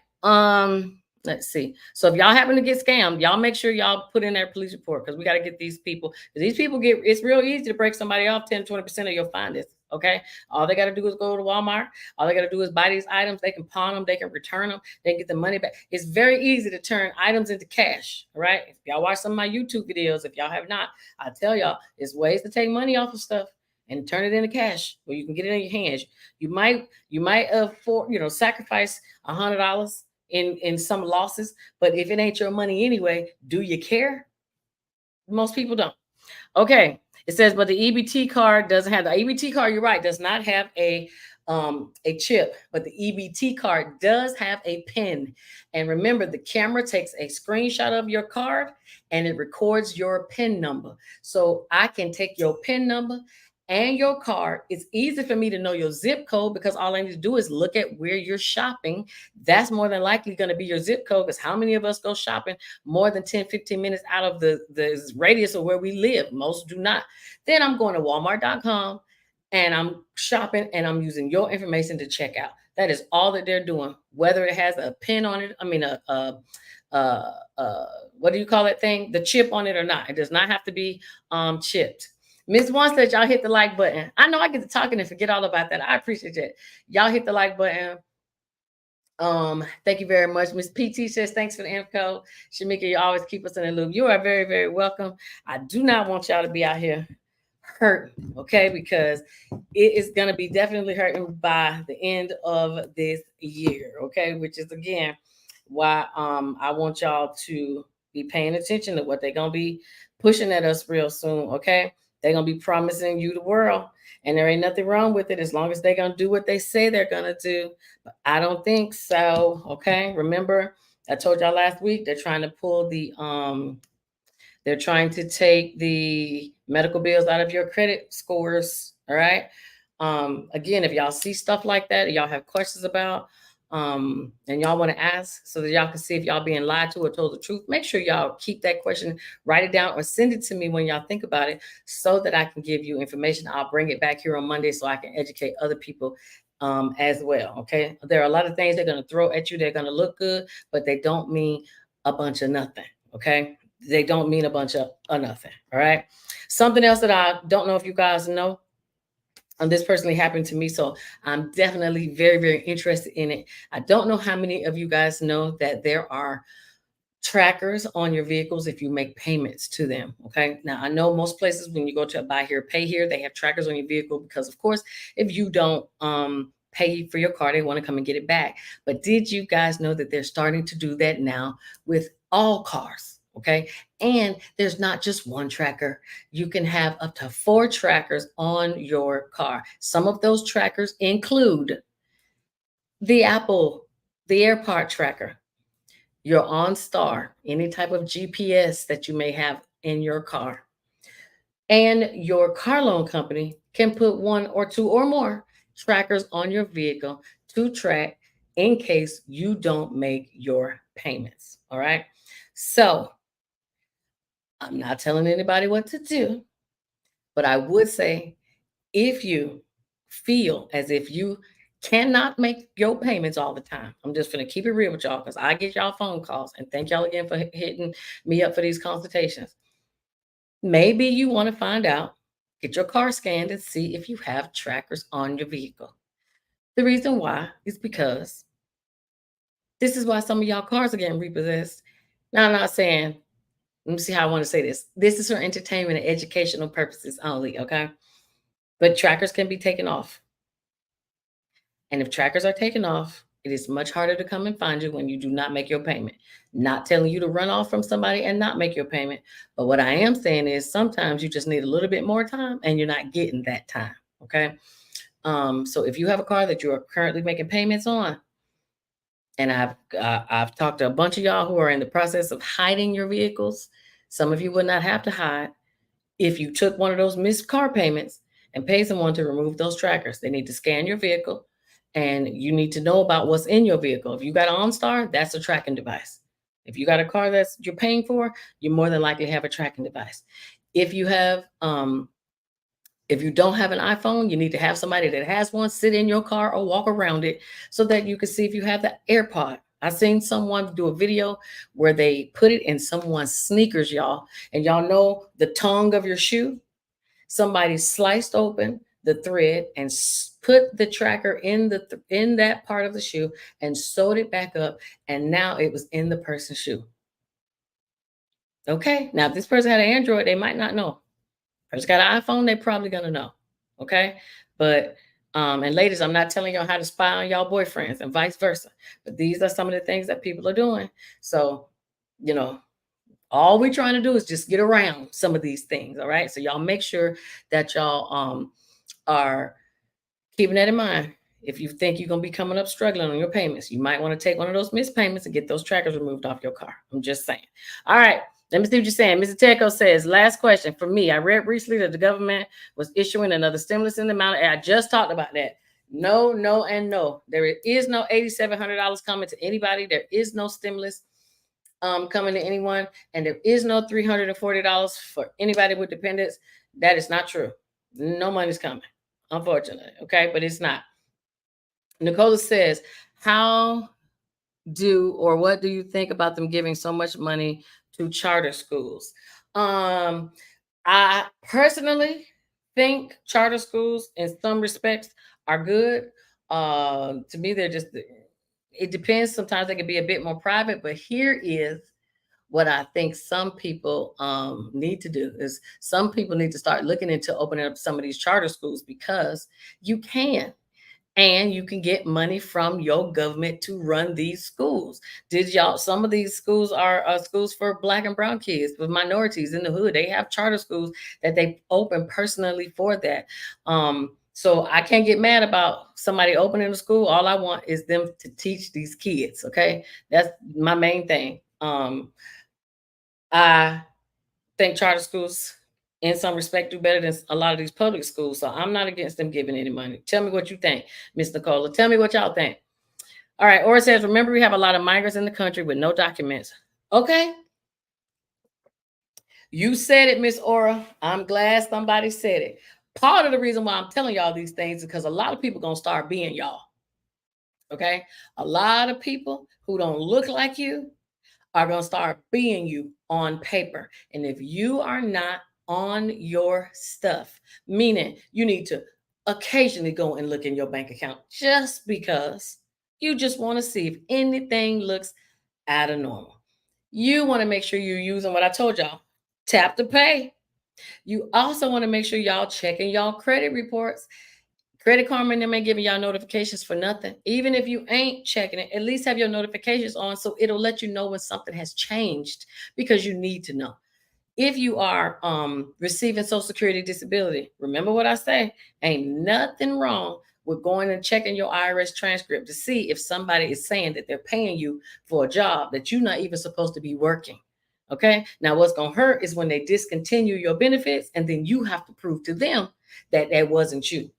Let's see. So if y'all happen to get scammed, y'all make sure y'all put in their police report, because we got to get these people. Because these people it's real easy to break somebody off 10-20% of your findings. Okay. All they got to do is go to Walmart. All they got to do is buy these items. They can pawn them. They can return them. They can get the money back. It's very easy to turn items into cash. All right. If y'all watch some of my YouTube videos, if y'all have not, I tell y'all, there's ways to take money off of stuff and turn it into cash where you can get it in your hands. You might sacrifice $100 in some losses, but if it ain't your money anyway, do you care? Most people don't. Okay. It says, but the EBT card doesn't have the EBT card. You're right. Does not have a chip, but the EBT card does have a pin. And remember, the camera takes a screenshot of your card and it records your pin number. So I can take your pin number and your card. It's easy for me to know your zip code because all I need to do is look at where you're shopping. That's more than likely going to be your zip code, because how many of us go shopping more than 10-15 minutes out of the radius of where we live? Most do not. Then I'm going to walmart.com and I'm shopping and I'm using your information to check out. That is all that they're doing. Whether it has a pin on it, I mean what do you call that thing? The chip on it or not. It does not have to be chipped. Ms. One said y'all hit the like button. I know I get to talking and forget all about that. I appreciate it. Y'all hit the like button. Thank you very much. Miss PT says, thanks for the info. Shamika, you always keep us in the loop. You are very, very welcome. I do not want y'all to be out here hurting, okay? Because it is going to be definitely hurting by the end of this year, okay? Which is, again, why I want y'all to be paying attention to what they're going to be pushing at us real soon, okay? They're going to be promising you the world, and there ain't nothing wrong with it as long as they're going to do what they say they're going to do. But I don't think so, okay? Remember, I told y'all last week they're trying to pull they're trying to take the medical bills out of your credit scores. All right. Again, if y'all see stuff like that, y'all have questions about, and y'all want to ask so that y'all can see if y'all being lied to or told the truth, make sure y'all keep that question, write it down, or send it to me when y'all think about it so that I can give you information. I'll bring it back here on Monday so I can educate other people as well. Okay. There are a lot of things they're going to throw at you. They're going to look good, but they don't mean a bunch of nothing. Okay. They don't mean a bunch of nothing. All right. Something else that I don't know if you guys know, and this personally happened to me, so I'm definitely very, very interested in it. I don't know how many of you guys know that there are trackers on your vehicles if you make payments to them. Okay. Now, I know most places when you go to buy here, pay here, they have trackers on your vehicle because, of course, if you don't pay for your car, they want to come and get it back. But did you guys know that they're starting to do that now with all cars? Okay. And there's not just one tracker. You can have up to 4 trackers on your car. Some of those trackers include the Apple, the AirPod tracker, your OnStar, any type of GPS that you may have in your car. And your car loan company can put 1 or 2 or more trackers on your vehicle to track in case you don't make your payments. All right. So I'm not telling anybody what to do, but I would say if you feel as if you cannot make your payments all the time, I'm just going to keep it real with y'all because I get y'all phone calls and thank y'all again for hitting me up for these consultations. Maybe you want to find out, get your car scanned and see if you have trackers on your vehicle. The reason why is because this is why some of y'all cars are getting repossessed. Now, I'm not saying, let me see how I want to say this. This is for entertainment and educational purposes only, okay? But trackers can be taken off. And if trackers are taken off, it is much harder to come and find you when you do not make your payment. Not telling you to run off from somebody and not make your payment. But what I am saying is sometimes you just need a little bit more time and you're not getting that time. Okay. So if you have a car that you are currently making payments on, and I've talked to a bunch of y'all who are in the process of hiding your vehicles. Some of you would not have to hide if you took one of those missed car payments and paid someone to remove those trackers. They need to scan your vehicle and you need to know about what's in your vehicle. If you got an OnStar, that's a tracking device. If you got a car that's you're paying for, you more than likely have a tracking device. If you have if you don't have an iPhone, you need to have somebody that has one sit in your car or walk around it so that you can see if you have the AirPod. I seen someone do a video where they put it in someone's sneakers, y'all, and y'all know the tongue of your shoe. Somebody sliced open the thread and put the tracker in in that part of the shoe and sewed it back up, and now it was in the person's shoe. Okay, now if this person had an Android, they might not know. Person got an iPhone, they probably gonna know. Okay, but and ladies, I'm not telling y'all how to spy on y'all boyfriends and vice versa, but these are some of the things that people are doing. So, you know, all we're trying to do is just get around some of these things. All right, so y'all make sure that y'all are keeping that in mind. If you think you're gonna be coming up struggling on your payments, you might want to take one of those missed payments and get those trackers removed off your car. I'm just saying. All right. Let me see what you're saying. Mr. Teco says, last question for me. I read recently that the government was issuing another stimulus in the amount. I just talked about that. No, no, and no. There is no $8,700 coming to anybody. There is no stimulus coming to anyone, and there is no $340 for anybody with dependents. That is not true. No money's coming, unfortunately. Okay, but it's not. Nicola says, how do or what do you think about them giving so much money to charter schools? I personally think charter schools in some respects are good. To me, they're just, it depends. Sometimes they can be a bit more private, but here is what I think some people need to do is some people need to start looking into opening up some of these charter schools because you can and you can get money from your government to run these schools. Did y'all? Some of these schools are schools for Black and brown kids, with minorities in the hood. They have charter schools that they open personally for that. So I can't get mad about somebody opening a school. All I want is them to teach these kids. Okay, that's my main thing. I think charter schools in some respect do better than a lot of these public schools. So I'm not against them giving any money. Tell me what you think, Miss Nicola. Tell me what y'all think. All right. Or says, remember, we have a lot of migrants in the country with no documents. Okay. You said it, Miss Aura. I'm glad somebody said it. Part of the reason why I'm telling y'all these things is because a lot of people gonna start being y'all. Okay. A lot of people who don't look like you are going to start being you on paper. And if you are not on your stuff, meaning you need to occasionally go and look in your bank account just because you just want to see if anything looks out of normal. You want to make sure you're using what I told y'all, tap to pay. You also want to make sure y'all checking y'all credit reports. Credit Karma and them ain't giving y'all notifications for nothing. Even if you ain't checking it, at least have your notifications on so it'll let you know when something has changed because you need to know. If you are receiving Social Security disability, remember what I say, ain't nothing wrong with going and checking your IRS transcript to see if somebody is saying that they're paying you for a job that you're not even supposed to be working. Okay. Now, what's going to hurt is when they discontinue your benefits and then you have to prove to them that that wasn't you.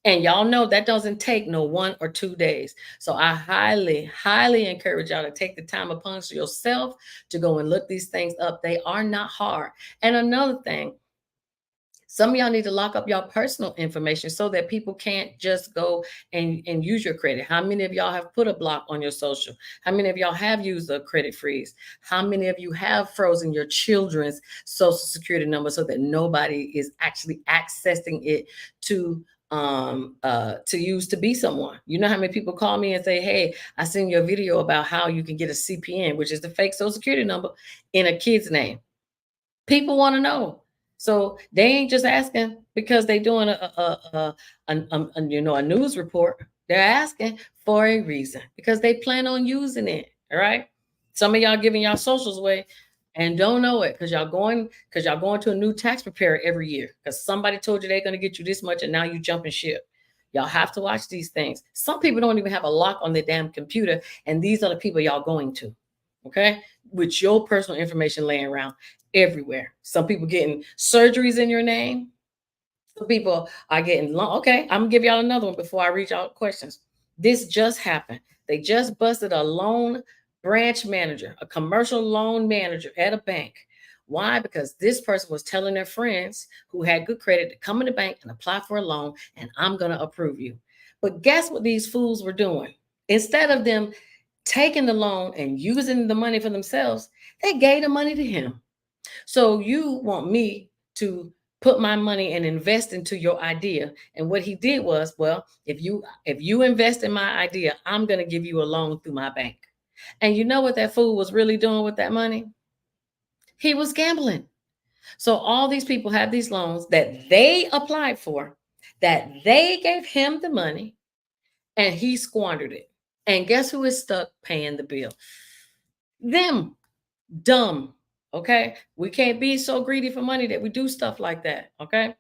And y'all know that doesn't take no 1 or 2 days. So I highly, highly encourage y'all to take the time upon yourself to go and look these things up. They are not hard. And another thing, some of y'all need to lock up y'all personal information so that people can't just go and use your credit. How many of y'all have put a block on your social? How many of y'all have used a credit freeze? How many of you have frozen your children's social security number so that nobody is actually accessing it to use to be someone? You know how many people call me and say, hey, I seen your video about how you can get a CPN, which is the fake social security number, in a kid's name. People want to know. So they ain't just asking because they doing a news report. They're asking for a reason because they plan on using it. All right. Some of y'all giving y'all socials away and don't know it because y'all going to a new tax preparer every year because somebody told you they're going to get you this much and now you jumping ship. Y'all have to watch these things. Some people don't even have a lock on their damn computer, and these are the people y'all going to. Okay, with your personal information laying around everywhere. Some people getting surgeries in your name. Some people are getting loan. Okay, I'm gonna give y'all another one before I reach out questions. This just happened. They just busted a loan branch manager, a commercial loan manager at a bank. Why? Because this person was telling their friends who had good credit to come in the bank and apply for a loan, and I'm gonna approve you. But guess what these fools were doing? Instead of them taking the loan and using the money for themselves, they gave the money to him. So you want me to put my money and invest into your idea. And what he did was, well, if you invest in my idea, I'm going to give you a loan through my bank. And you know what that fool was really doing with that money? He was gambling. So all these people have these loans that they applied for, that they gave him the money, and he squandered it. And guess who is stuck paying the bill? Them. Dumb. Okay. We can't be so greedy for money that we do stuff like that. Okay.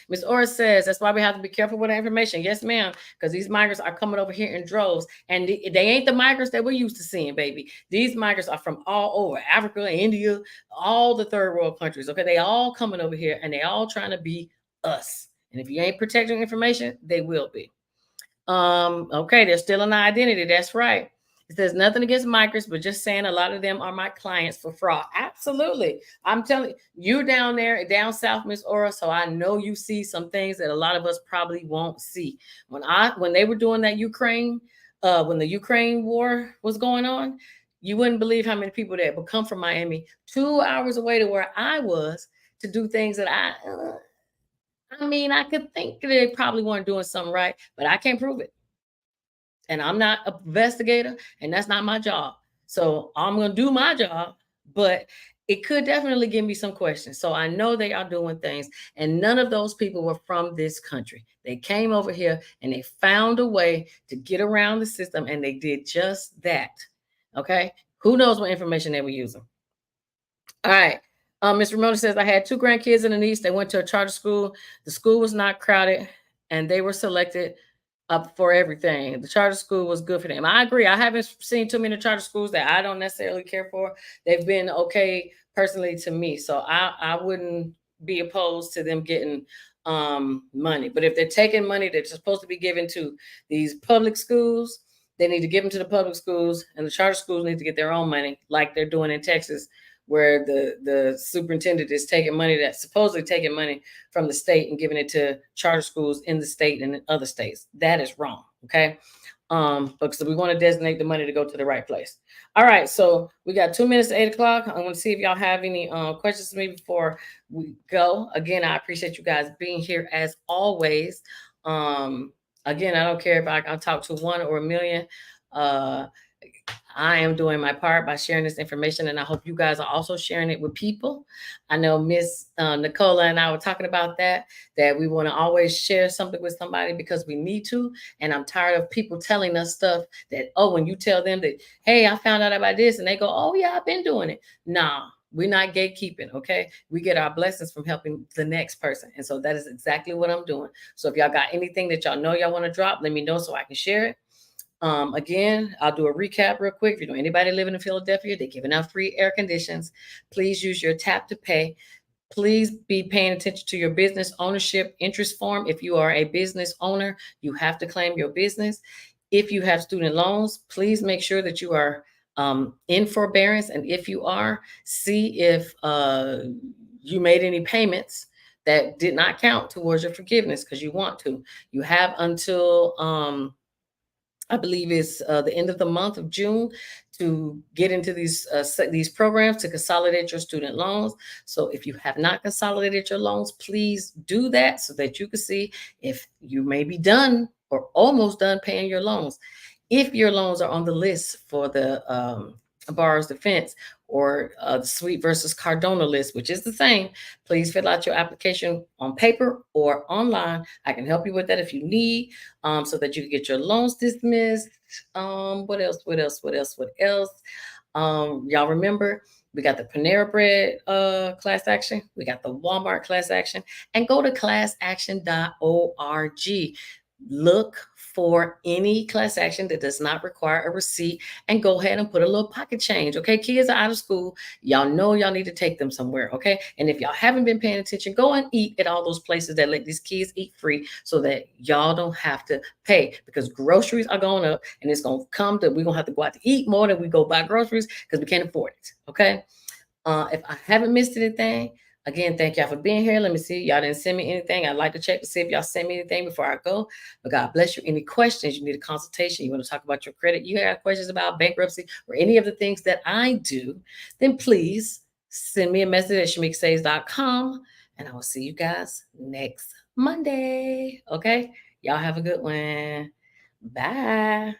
Ms. Orr says that's why we have to be careful with our information. Yes, ma'am. Because these migrants are coming over here in droves, and they ain't the migrants that we're used to seeing, baby. These migrants are from all over Africa, India, all the third world countries. Okay, they all coming over here, and they all trying to be us. And if you ain't protecting information, they will be. Okay, they're still an identity. That's right. It says nothing against migrants, but just saying a lot of them are my clients for fraud. Absolutely. I'm telling you, down there, down south, Miss Aura. So I know you see some things that a lot of us probably won't see. When they were doing that Ukraine, when the Ukraine war was going on, you wouldn't believe how many people that would come from Miami 2 hours away to where I was to do things that I mean, I could think they probably weren't doing something right, but I can't prove it. And I'm not an investigator, and that's not my job. So I'm going to do my job, but it could definitely give me some questions. So I know they are doing things, and none of those people were from this country. They came over here and they found a way to get around the system, and they did just that. Okay. Who knows what information they were using? All right. Ms. Ramona says, I had two grandkids and a niece. They went to a charter school. The school was not crowded, and they were selected up for everything. The charter school was good for them. I agree. I haven't seen too many charter schools that I don't necessarily care for. They've been okay personally to me. So I wouldn't be opposed to them getting money. But if they're taking money that's supposed to be given to these public schools, they need to give them to the public schools, and the charter schools need to get their own money, like they're doing in Texas, where the superintendent is taking money that's supposedly taking money from the state and giving it to charter schools in the state and in other states. That is wrong. Okay. Because we want to designate the money to go to the right place. All right, so we got 2 minutes to 8 o'clock. I want to see if y'all have any questions to me before we go. Again, I appreciate you guys being here as always. Again, I don't care if I can talk to one or a million. I am doing my part by sharing this information, and I hope you guys are also sharing it with people. I know Miss Nicola and I were talking about that we want to always share something with somebody because we need to. And I'm tired of people telling us stuff that, oh, when you tell them that, hey, I found out about this, and they go, oh, yeah, I've been doing it. Nah, we're not gatekeeping, okay? We get our blessings from helping the next person. And so that is exactly what I'm doing. So if y'all got anything that y'all know y'all want to drop, let me know so I can share it. Again, I'll do a recap real quick. If you know anybody living in Philadelphia, they're giving out free air conditions. Please use your tap to pay. Please be paying attention to your business ownership interest form. If you are a business owner, you have to claim your business. If you have student loans, please make sure that you are in forbearance. And if you are, see if you made any payments that did not count towards your forgiveness because you want to. You have until I believe it's the end of the month of June to get into these programs to consolidate your student loans. So if you have not consolidated your loans, please do that so that you can see if you may be done or almost done paying your loans. If your loans are on the list for the borrower's defense or the Sweet versus Cardona list, which is the same, please fill out your application on paper or online. I can help you with that if you need, so that you can get your loans dismissed. What else? What else? What else? What else? Y'all remember we got the Panera Bread class action, we got the Walmart class action, and go to classaction.org. Look for any class action that does not require a receipt and go ahead and put a little pocket change. Okay, kids are out of school. Y'all know y'all need to take them somewhere. Okay, and if y'all haven't been paying attention, go and eat at all those places that let these kids eat free so that y'all don't have to pay, because groceries are going up and it's going to come to we're going to have to go out to eat more than we go buy groceries because we can't afford it. Okay, if I haven't missed anything, again, thank y'all for being here. Let me see. Y'all didn't send me anything. I'd like to check to see if y'all sent me anything before I go. But God bless you. Any questions? You need a consultation. You want to talk about your credit? You have questions about bankruptcy or any of the things that I do? Then please send me a message at shamikasaves.com. And I will see you guys next Monday. Okay? Y'all have a good one. Bye.